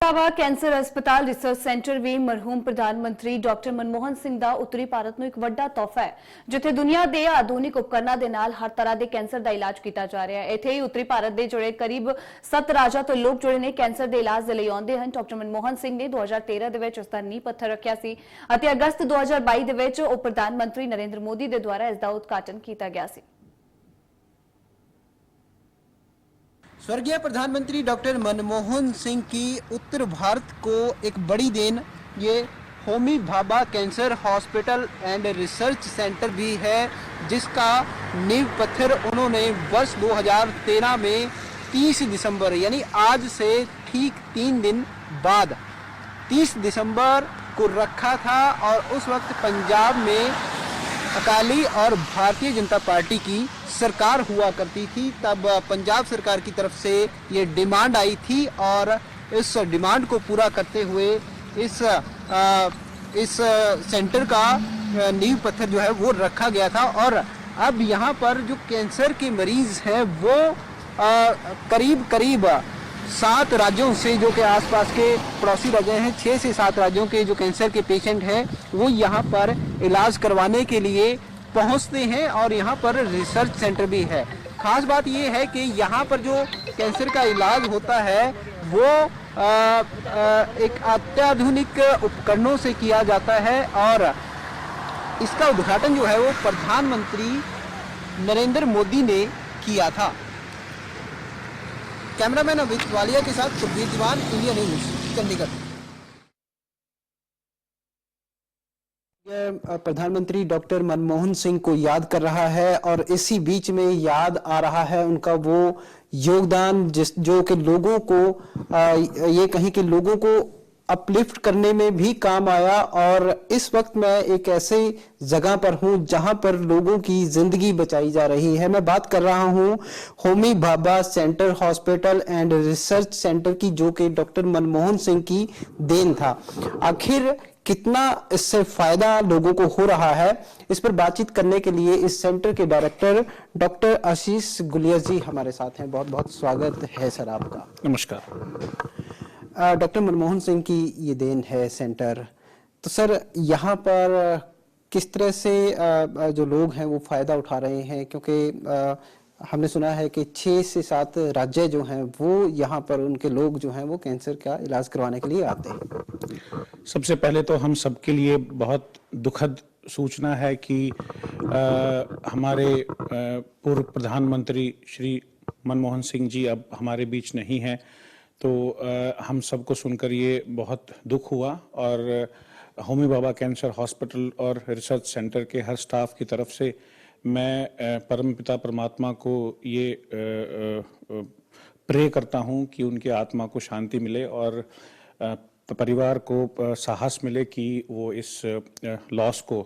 Bhabha cancer ਹਸਪਤਾਲ research centre ਵੀ ਮਰਹੂਮ ਪ੍ਰਧਾਨ ਮੰਤਰੀ ਡਾਕਟਰ ਮਨਮੋਹਨ ਸਿੰਘ ਦਾ ਉੱਤਰੀ ਭਾਰਤ ਨੂੰ ਇੱਕ ਵੱਡਾ ਤੋਹਫਾ ਹੈ, ਜਿੱਥੇ ਦੁਨੀਆ ਦੇ ਆਧੁਨਿਕ ਉਪਕਰਨਾਂ ਦੇ ਨਾਲ ਹਰ ਤਰ੍ਹਾਂ ਦੇ ਕੈਂਸਰ ਦਾ ਇਲਾਜ ਕੀਤਾ ਜਾ ਰਿਹਾ ਹੈ। ਇੱਥੇ ਹੀ ਉੱਤਰੀ ਭਾਰਤ ਦੇ ਜਿਹੜੇ ਕਰੀਬ 7 ਰਾਜਾਂ ਤੋਂ ਲੋਕ ਜਿਹੜੇ ਨੇ ਕੈਂਸਰ ਦੇ ਇਲਾਜ ਦੇ ਲਈ ਆਉਂਦੇ ਹਨ। ਡਾਕਟਰ ਮਨਮੋਹਨ ਸਿੰਘ ਨੇ 2013 ਦੇ ਵਿੱਚ ਇਸ ਦਾ ਨੀਂਹ ਪੱਥਰ ਰੱਖਿਆ ਸੀ ਅਤੇ ਅਗਸਤ 2022 ਦੇ ਵਿੱਚ ਉਹ ਪ੍ਰਧਾਨ ਮੰਤਰੀ ਨਰਿੰਦਰ ਮੋਦੀ ਦੇ ਦੁਆਰਾ ਇਸ ਦਾ ਉਦਘਾਟਨ ਕੀਤਾ ਗਿਆ ਸੀ। स्वर्गीय प्रधानमंत्री डॉक्टर मनमोहन सिंह की उत्तर भारत को एक बड़ी देन ये Homi Bhabha cancer hospital and research centre भी है, जिसका नींव पत्थर उन्होंने वर्ष 2013 में 30 दिसंबर यानी आज से ठीक 3 दिन बाद 30 दिसंबर को रखा था। और उस वक्त पंजाब में अकाली और भारतीय जनता पार्टी की सरकार हुआ करती थी। तब पंजाब सरकार की तरफ से ये डिमांड आई थी और इस डिमांड को पूरा करते हुए इस सेंटर का नींव पत्थर जो है वो रखा गया था। और अब यहाँ पर जो कैंसर के मरीज हैं वो करीब 7 राज्यों से, जो कि आसपास के पड़ोसी राज्य हैं, 6 से 7 राज्यों के जो कैंसर के पेशेंट हैं वो यहाँ पर इलाज करवाने के लिए पहुँचते हैं। और यहाँ पर रिसर्च सेंटर भी है। खास बात ये है कि यहाँ पर जो कैंसर का इलाज होता है वो एक अत्याधुनिक उपकरणों से किया जाता है। और इसका उद्घाटन जो है वो प्रधानमंत्री नरेंद्र मोदी ने किया था। कैमरामैन अमित वालिया के साथ सुखबीर दीवान, इंडिया न्यूज, चंडीगढ़। प्रधानमंत्री डॉक्टर मनमोहन सिंह को याद कर रहा है और इसी बीच में याद आ रहा है उनका वो योगदान जो कि लोगों को ये कहीं कि लोगों को अपलिफ्ट करने में भी काम आया। और इस वक्त मैं एक ऐसे जगह पर हूं जहां पर लोगों की जिंदगी बचाई जा रही है। मैं बात कर रहा हूं Homi Bhabha centre hospital and research centre की, जो कि डॉक्टर मनमोहन सिंह की देन था। आखिर कितना इससे फायदा लोगों को हो रहा है, इस पर बातचीत करने के लिए इस सेंटर के डायरेक्टर डॉक्टर आशीष गुलिया जी हमारे साथ हैं। बहुत बहुत स्वागत है सर आपका। नमस्कार। डॉक्टर मनमोहन सिंह की ये देन है सेंटर, तो सर यहाँ पर किस तरह से जो लोग हैं वो फायदा उठा रहे हैं, क्योंकि हमने सुना है कि 6 से 7 राज्य जो हैं वो यहाँ पर उनके लोग जो हैं वो कैंसर का इलाज करवाने के लिए आते हैं। सबसे पहले तो हम सबके लिए बहुत दुखद सूचना है कि हमारे पूर्व प्रधानमंत्री श्री मनमोहन सिंह जी अब हमारे बीच नहीं हैं। तो हम सबको सुनकर ये बहुत दुख हुआ। और होमी भाभा कैंसर हॉस्पिटल और रिसर्च सेंटर के हर स्टाफ की तरफ से मैं परमपिता परमात्मा को ये प्रे करता हूँ कि उनकी आत्मा को शांति मिले और परिवार को साहस मिले कि वो इस लॉस को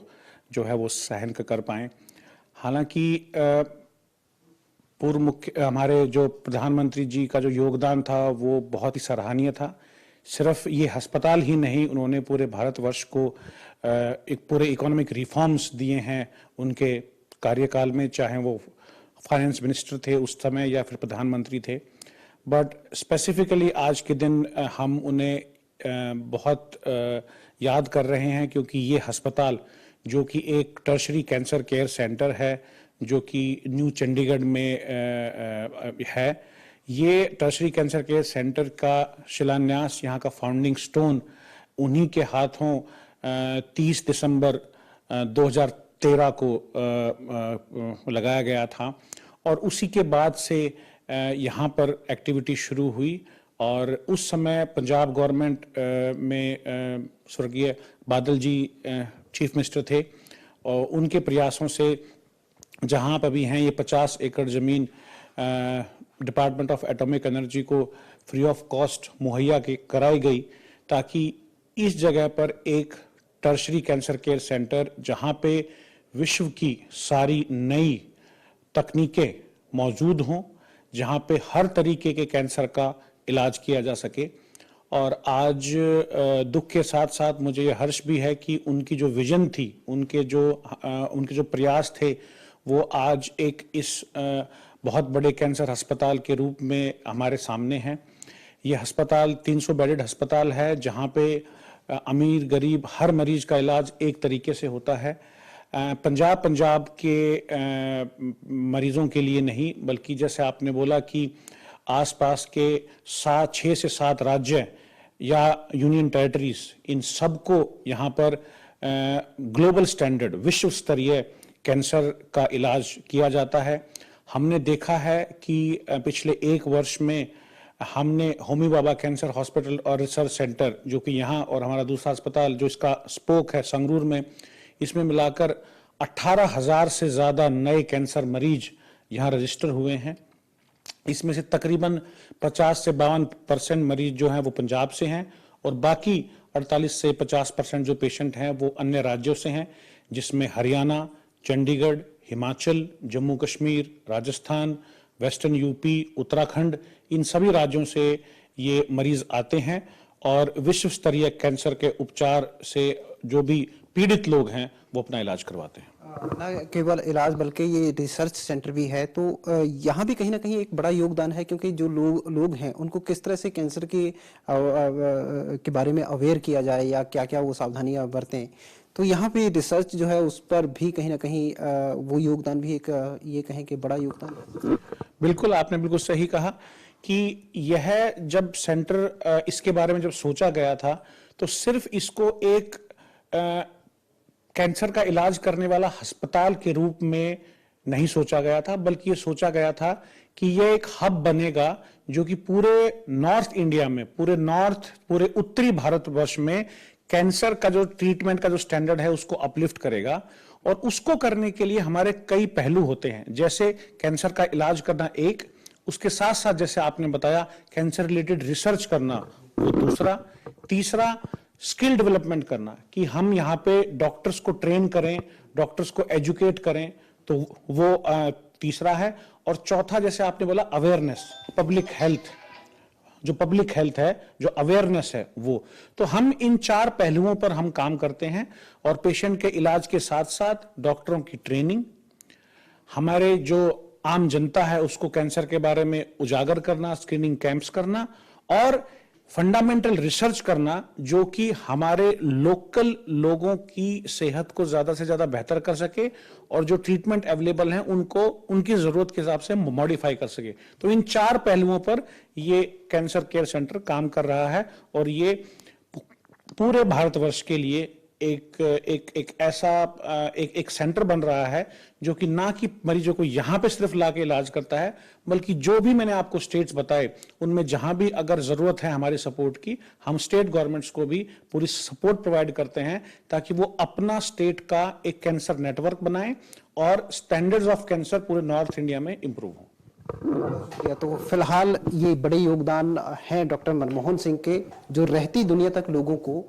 जो है वो सहन कर पाएं। हालांकि पूर्व हमारे जो प्रधानमंत्री जी का जो योगदान था वो बहुत ही सराहनीय था। सिर्फ ये अस्पताल ही नहीं, उन्होंने पूरे भारतवर्ष को एक पूरे इकोनॉमिक रिफॉर्म्स दिए हैं उनके कार्यकाल में, चाहे वो फाइनेंस मिनिस्टर थे उस समय या फिर प्रधानमंत्री थे। बट स्पेसिफिकली आज के दिन हम उन्हें बहुत याद कर रहे हैं, क्योंकि ये अस्पताल जो कि एक टर्शरी कैंसर केयर सेंटर है जो कि न्यू चंडीगढ़ में है, ये टर्शरी कैंसर केयर सेंटर का शिलान्यास, यहाँ का फाउंडिंग स्टोन उन्हीं के हाथों 30 दिसंबर 2013 को लगाया गया था। और उसी के बाद से यहाँ पर एक्टिविटी शुरू हुई। और उस समय पंजाब गवर्नमेंट में स्वर्गीय बादल जी चीफ मिनिस्टर थे और उनके प्रयासों से जहां पर भी हैं ये 50 एकड़ जमीन डिपार्टमेंट ऑफ एटॉमिक एनर्जी को फ्री ऑफ कॉस्ट मुहैया कराई गई, ताकि इस जगह पर एक टर्शरी कैंसर केयर सेंटर जहां पे विश्व की सारी नई तकनीकें मौजूद हों, जहां पे हर तरीके के कैंसर का इलाज किया जा सके। और आज दुख के साथ साथ मुझे ये हर्ष भी है कि उनकी जो विजन थी, उनके जो प्रयास थे, वो आज एक इस बहुत बड़े कैंसर अस्पताल के रूप में हमारे सामने हैं। ये अस्पताल 300 बेडेड अस्पताल है, जहाँ पे अमीर गरीब हर मरीज का इलाज एक तरीके से होता है। पंजाब के मरीजों के लिए नहीं, बल्कि जैसे आपने बोला कि आसपास के 6 से 7 राज्य या यूनियन टेरिटरीज, इन सबको यहाँ पर ग्लोबल स्टैंडर्ड विश्व स्तरीय कैंसर का इलाज किया जाता है। हमने देखा है कि पिछले 1 वर्ष में हमने होमी भाभा कैंसर हॉस्पिटल और रिसर्च सेंटर, जो कि यहाँ, और हमारा दूसरा अस्पताल जो इसका स्पोक है संगरूर में, इसमें मिलाकर 18,000 से ज्यादा नए कैंसर मरीज यहाँ रजिस्टर हुए हैं। इसमें से तकरीबन 50 से 52% मरीज जो हैं वो पंजाब से हैं, और बाकी 48 से 50% जो पेशेंट हैं वो अन्य राज्यों से हैं, जिसमें हरियाणा, चंडीगढ़, हिमाचल, जम्मू कश्मीर, राजस्थान, वेस्टर्न यूपी, उत्तराखंड, इन सभी राज्यों से ये मरीज आते हैं और विश्व स्तरीय कैंसर के उपचार से जो भी पीड़ित लोग हैं वो अपना इलाज करवाते हैं। न केवल इलाज बल्कि ये रिसर्च सेंटर भी है, तो यहाँ भी कहीं ना कहीं एक बड़ा योगदान है, क्योंकि जो लोग हैं उनको किस तरह से कैंसर के बारे में अवेयर किया जाए या क्या क्या वो सावधानियां बरतें, तो यहाँ पे रिसर्च जो है उस पर भी कहीं ना कहीं वो योगदान भी एक ये कहें कि बड़ा योगदान। बिल्कुल, आपने बिल्कुल सही कहा कि यह जब सेंटर इसके बारे में जब सोचा गया था, तो सिर्फ इसको एक कैंसर का इलाज करने वाला अस्पताल के रूप में नहीं सोचा गया था, बल्कि ये सोचा गया था कि ये एक हब बनेगा जो कि पूरे नॉर्थ इंडिया में, पूरे उत्तरी भारतवर्ष में कैंसर का जो ट्रीटमेंट का जो स्टैंडर्ड है उसको अपलिफ्ट करेगा। और उसको करने के लिए हमारे कई पहलू होते हैं, जैसे कैंसर का इलाज करना एक, उसके साथ साथ जैसे आपने बताया कैंसर रिलेटेड रिसर्च करना वो दूसरा, तीसरा स्किल डेवलपमेंट करना कि हम यहाँ पे डॉक्टर्स को ट्रेन करें, डॉक्टर्स को एजुकेट करें, तो वो तीसरा है। और चौथा जैसे आपने बोला अवेयरनेस, पब्लिक हेल्थ, जो पब्लिक हेल्थ है, जो अवेयरनेस है वो, तो हम इन 4 पहलुओं पर हम काम करते हैं। और पेशेंट के इलाज के साथ साथ डॉक्टरों की ट्रेनिंग, हमारे जो आम जनता है उसको कैंसर के बारे में उजागर करना, स्क्रीनिंग कैंप्स करना, और फंडामेंटल रिसर्च करना जो कि हमारे लोकल लोगों की सेहत को ज्यादा से ज्यादा बेहतर कर सके और जो ट्रीटमेंट अवेलेबल हैं उनको उनकी जरूरत के हिसाब से मॉडिफाई कर सके। तो इन 4 पहलुओं पर ये कैंसर केयर सेंटर काम कर रहा है, और ये पूरे भारतवर्ष के लिए एक ऐसा एक सेंटर बन रहा है जो कि ना कि मरीजों को यहां पे सिर्फ लाके इलाज करता है, बल्कि जो भी मैंने आपको स्टेट्स बताए उनमें जहां भी अगर जरूरत है हमारी सपोर्ट की, हम स्टेट गवर्नमेंट्स को भी पूरी सपोर्ट प्रोवाइड करते हैं ताकि वो अपना स्टेट का एक कैंसर नेटवर्क बनाएं और स्टैंडर्ड्स ऑफ कैंसर पूरे नॉर्थ इंडिया में इंप्रूव हो। या तो फिलहाल ये बड़े योगदान हैं डॉक्टर मनमोहन सिंह के, जो रहती दुनिया तक लोगों को